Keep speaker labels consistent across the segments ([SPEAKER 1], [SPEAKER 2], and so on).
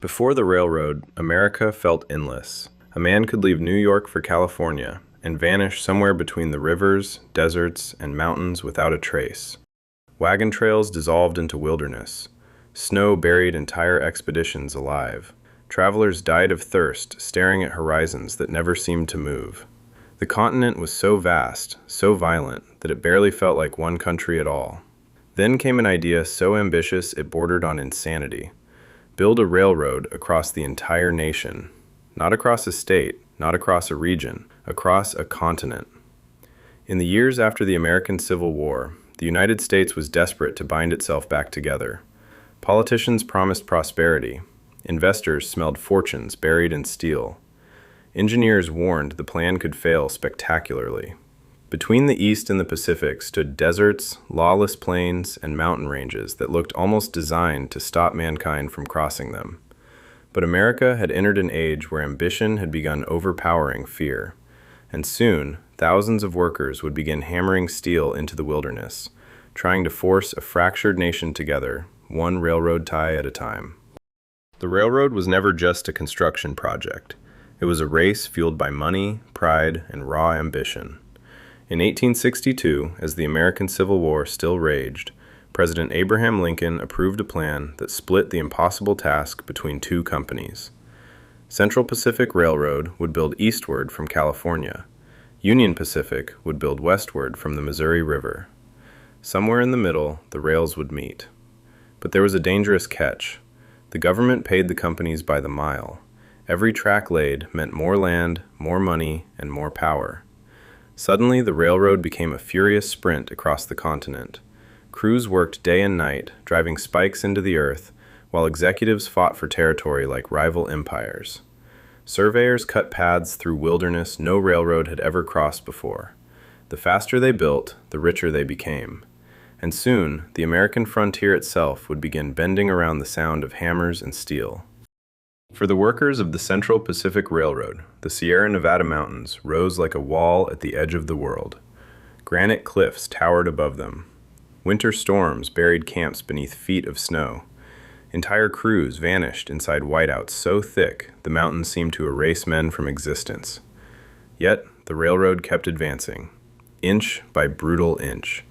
[SPEAKER 1] Before the railroad, America felt endless. A man could leave New York for California and vanish somewhere between the rivers, deserts, and mountains without a trace. Wagon trails dissolved into wilderness. Snow buried entire expeditions alive. Travelers died of thirst, staring at horizons that never seemed to move. The continent was so vast, so violent, that it barely felt like one country at all. Then came an idea so ambitious it bordered on insanity. Build a railroad across the entire nation. Not across a state, not across a region, across a continent. In the years after the American Civil War, the United States was desperate to bind itself back together. Politicians promised prosperity. Investors smelled fortunes buried in steel. Engineers warned the plan could fail spectacularly. Between the East and the Pacific stood deserts, lawless plains, and mountain ranges that looked almost designed to stop mankind from crossing them. But America had entered an age where ambition had begun overpowering fear, and soon thousands of workers would begin hammering steel into the wilderness, trying to force a fractured nation together, one railroad tie at a time. The railroad was never just a construction project. It was a race fueled by money, pride, and raw ambition. In 1862, as the American Civil War still raged, President Abraham Lincoln approved a plan that split the impossible task between two companies. Central Pacific Railroad would build eastward from California. Union Pacific would build westward from the Missouri River. Somewhere in the middle, the rails would meet. But there was a dangerous catch. The government paid the companies by the mile. Every track laid meant more land, more money, and more power. Suddenly, the railroad became a furious sprint across the continent. Crews worked day and night, driving spikes into the earth, while executives fought for territory like rival empires. Surveyors cut paths through wilderness no railroad had ever crossed before. The faster they built, the richer they became. And soon, the American frontier itself would begin bending around the sound of hammers and steel. For the workers of the Central Pacific Railroad, the Sierra Nevada mountains rose like a wall at the edge of the world. Granite cliffs towered above them. Winter storms buried camps beneath feet of snow. Entire crews vanished inside whiteouts so thick the mountains seemed to erase men from existence. Yet, the railroad kept advancing, inch by brutal inch.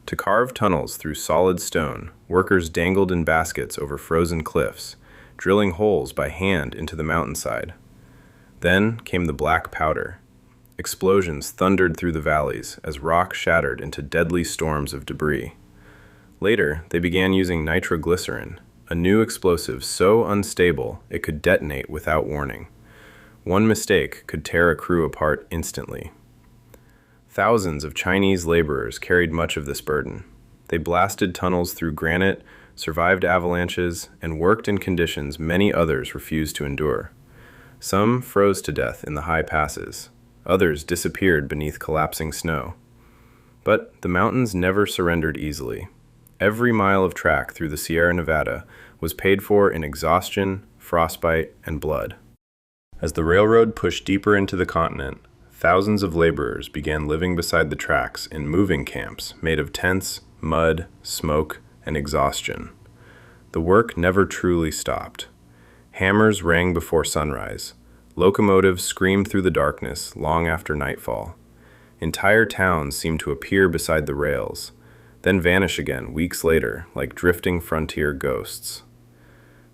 [SPEAKER 1] To carve tunnels through solid stone, workers dangled in baskets over frozen cliffs, drilling holes by hand into the mountainside. Then came the black powder. Explosions thundered through the valleys as rock shattered into deadly storms of debris. Later, they began using nitroglycerin, a new explosive so unstable it could detonate without warning. One mistake could tear a crew apart instantly. Thousands of Chinese laborers carried much of this burden. They blasted tunnels through granite, survived avalanches, and worked in conditions many others refused to endure. Some froze to death in the high passes. Others disappeared beneath collapsing snow. But the mountains never surrendered easily. Every mile of track through the Sierra Nevada was paid for in exhaustion, frostbite, and blood. As the railroad pushed deeper into the continent, thousands of laborers began living beside the tracks in moving camps made of tents, mud, smoke, and exhaustion. The work never truly stopped. Hammers rang before sunrise. Locomotives screamed through the darkness long after nightfall. Entire towns seemed to appear beside the rails, then vanish again weeks later like drifting frontier ghosts.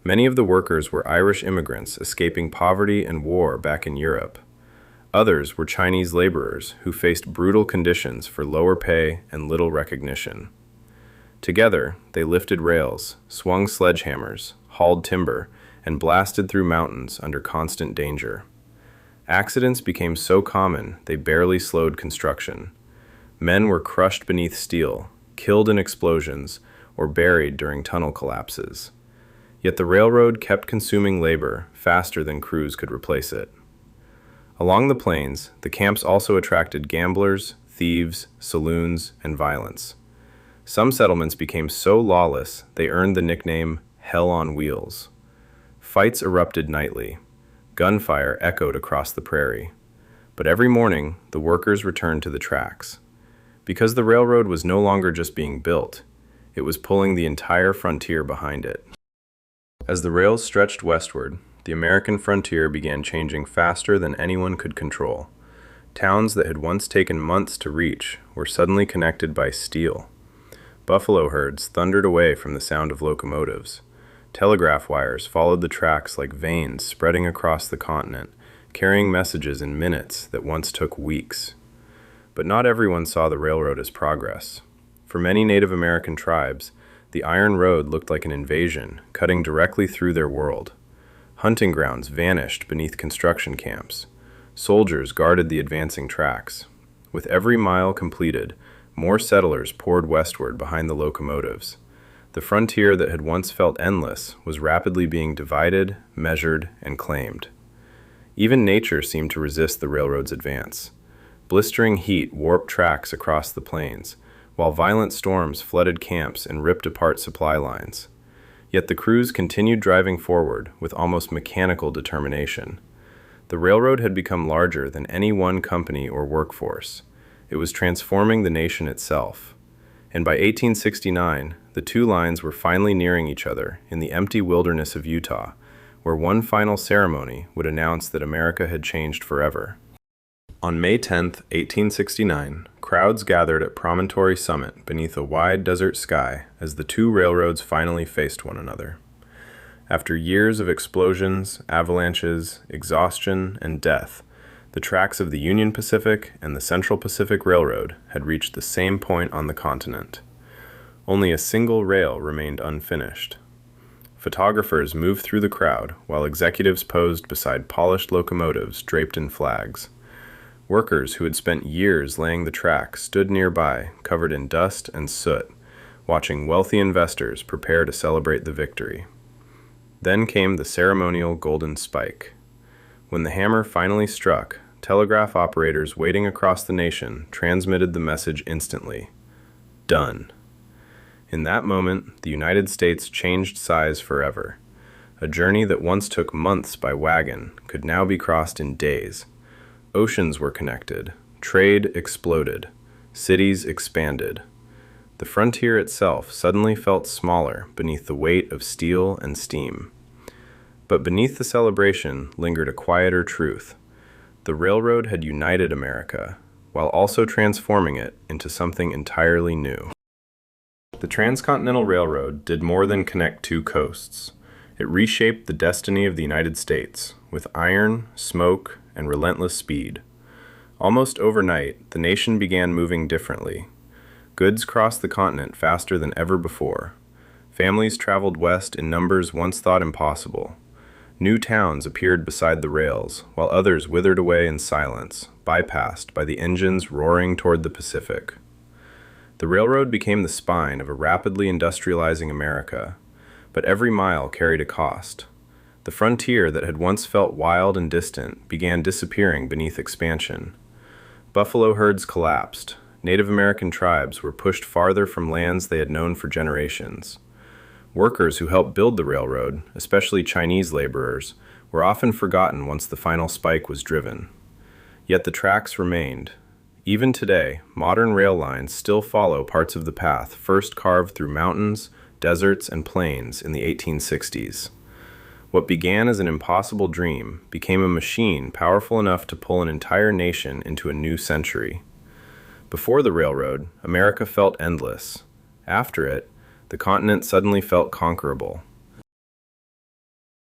[SPEAKER 1] Many of the workers were Irish immigrants escaping poverty and war back in Europe. Others were Chinese laborers who faced brutal conditions for lower pay and little recognition. Together, they lifted rails, swung sledgehammers, hauled timber, and blasted through mountains under constant danger. Accidents became so common they barely slowed construction. Men were crushed beneath steel, killed in explosions, or buried during tunnel collapses. Yet the railroad kept consuming labor faster than crews could replace it. Along the plains, the camps also attracted gamblers, thieves, saloons, and violence. Some settlements became so lawless they earned the nickname Hell on Wheels. Fights erupted nightly. Gunfire echoed across the prairie. But every morning, the workers returned to the tracks. Because the railroad was no longer just being built, it was pulling the entire frontier behind it. As the rails stretched westward, the American frontier began changing faster than anyone could control. Towns that had once taken months to reach were suddenly connected by steel. Buffalo herds thundered away from the sound of locomotives. Telegraph wires followed the tracks like veins spreading across the continent, carrying messages in minutes that once took weeks. But not everyone saw the railroad as progress. For many Native American tribes, the Iron Road looked like an invasion, cutting directly through their world. Hunting grounds vanished beneath construction camps. Soldiers guarded the advancing tracks. With every mile completed, more settlers poured westward behind the locomotives. The frontier that had once felt endless was rapidly being divided, measured, and claimed. Even nature seemed to resist the railroad's advance. Blistering heat warped tracks across the plains, while violent storms flooded camps and ripped apart supply lines. Yet the crews continued driving forward with almost mechanical determination. The railroad had become larger than any one company or workforce. It was transforming the nation itself. And by 1869, the two lines were finally nearing each other in the empty wilderness of Utah, where one final ceremony would announce that America had changed forever. On May 10, 1869, crowds gathered at Promontory Summit beneath a wide desert sky as the two railroads finally faced one another. After years of explosions, avalanches, exhaustion, and death, the tracks of the Union Pacific and the Central Pacific Railroad had reached the same point on the continent. Only a single rail remained unfinished. Photographers moved through the crowd while executives posed beside polished locomotives draped in flags. Workers who had spent years laying the track stood nearby, covered in dust and soot, watching wealthy investors prepare to celebrate the victory. Then came the ceremonial golden spike. When the hammer finally struck, telegraph operators waiting across the nation transmitted the message instantly. Done. In that moment, the United States changed size forever. A journey that once took months by wagon could now be crossed in days. Oceans were connected, trade exploded, cities expanded. The frontier itself suddenly felt smaller beneath the weight of steel and steam. But beneath the celebration lingered a quieter truth. The railroad had united America, while also transforming it into something entirely new. The Transcontinental Railroad did more than connect two coasts. It reshaped the destiny of the United States, with iron, smoke, and relentless speed. Almost overnight, the nation began moving differently. Goods crossed the continent faster than ever before. Families traveled west in numbers once thought impossible. New towns appeared beside the rails, while others withered away in silence, bypassed by the engines roaring toward the Pacific. The railroad became the spine of a rapidly industrializing America, but every mile carried a cost. The frontier that had once felt wild and distant began disappearing beneath expansion. Buffalo herds collapsed. Native American tribes were pushed farther from lands they had known for generations. Workers who helped build the railroad, especially Chinese laborers, were often forgotten once the final spike was driven. Yet the tracks remained. Even today, modern rail lines still follow parts of the path first carved through mountains, deserts, and plains in the 1860s. What began as an impossible dream became a machine powerful enough to pull an entire nation into a new century. Before the railroad, America felt endless. After it, the continent suddenly felt conquerable.